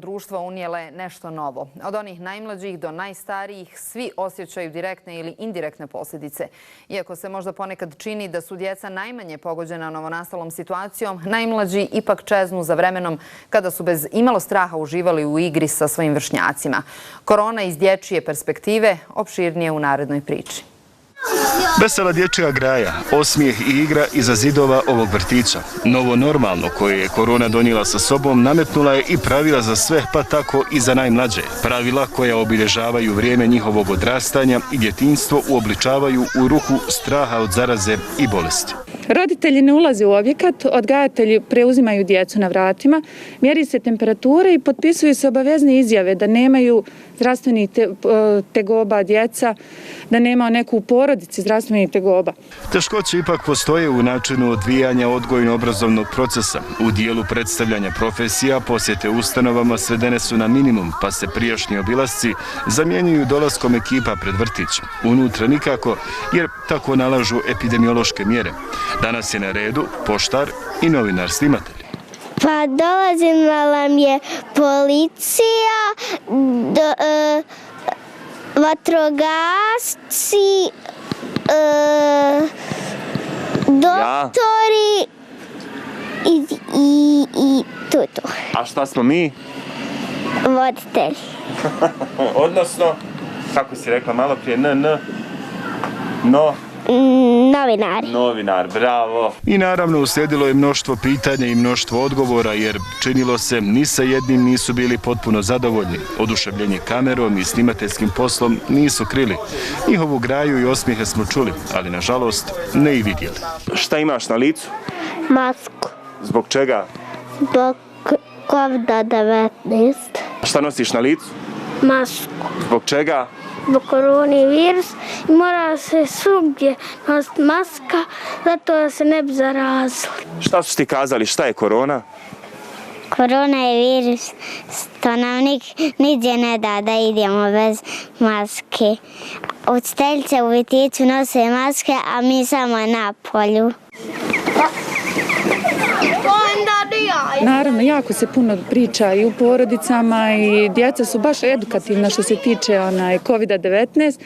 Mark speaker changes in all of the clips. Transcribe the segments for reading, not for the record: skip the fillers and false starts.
Speaker 1: društva unijele nešto novo. Od onih najmlađih do najstarijih svi osjećaju direktne ili indirektne posljedice. Iako se možda ponekad čini da su djeca najmanje pogođena novonastalom situacijom, najmlađi ipak čeznu za vremenom kada su bez imalo straha uživali u igri sa svojim vršnjacima. Korona iz dječje perspektive opširnije u narednoj priči.
Speaker 2: Vesela dječja graja, osmijeh i igra iza zidova ovog vrtića. Novo normalno koje je korona donijela sa sobom nametnula je i pravila za sve, pa tako i za najmlađe. Pravila koja obilježavaju vrijeme njihovog odrastanja i djetinjstvo uobličavaju u ruhu straha od zaraze i bolesti.
Speaker 3: Roditelji ne ulaze u objekat, odgajatelji preuzimaju djecu na vratima, mjeri se temperatura i potpisuju se obavezne izjave da nemaju zdravstvenih tegoba djeca, da nema neku u porodici zdravstvenih tegoba.
Speaker 2: Teškoće ipak postoje u načinu odvijanja odgojno-obrazovnog procesa. U dijelu predstavljanja profesija posjete ustanovama svedene su na minimum, pa se prijašnji obilasci zamjenjuju dolaskom ekipa pred vrtić. Unutra nikako, jer tako nalažu epidemiološke mjere. Danas je na redu poštar i novinar snimatelj.
Speaker 4: Pa dolazila nam je policija, vatrogasci, doktori i to.
Speaker 5: A šta smo mi?
Speaker 4: Voditelji.
Speaker 5: Odnosno, kako si rekla malo prije,
Speaker 4: Novinari.
Speaker 5: Novinar, bravo.
Speaker 2: I naravno uslijedilo je mnoštvo pitanja i mnoštvo odgovora, jer činilo se ni sa jednim nisu bili potpuno zadovoljni. Oduševljenje kamerom i snimateljskim poslom nisu krili. Njihovu graju i osmijehe smo čuli, ali nažalost ne i vidjeli.
Speaker 5: Šta imaš na licu?
Speaker 4: Masku.
Speaker 5: Zbog čega?
Speaker 4: Zbog COVID-19.
Speaker 5: Šta nosiš na licu?
Speaker 4: Masku.
Speaker 5: Zbog čega?
Speaker 4: Zbog koronavirus i mora se svugdje nositi maska zato da se ne bi zarazili.
Speaker 5: Šta su ti kazali, šta je korona?
Speaker 4: Korona je virus, to nam nigdje ne da da idemo bez maske. Učiteljice u vrtiću nose maske, a mi samo na polju.
Speaker 3: Naravno, jako se puno priča i u porodicama i djeca su baš edukativna što se tiče COVID-19,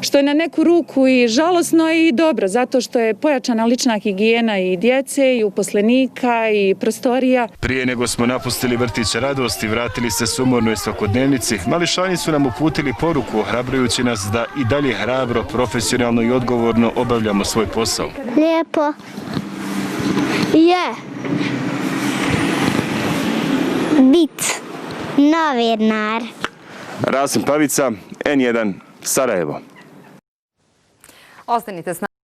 Speaker 3: što je na neku ruku i žalosno i dobro, zato što je pojačana lična higijena i djece i uposlenika i prostorija.
Speaker 2: Prije nego smo napustili vrtić Radosti, vratili se sumornoj svakodnevnici, mališani su nam uputili poruku ohrabrujući nas da i dalje hrabro, profesionalno i odgovorno obavljamo svoj posao.
Speaker 4: Lijepo je bit novinar.
Speaker 5: Rasim Pavica, N1, Sarajevo.
Speaker 1: Ostanite s nama.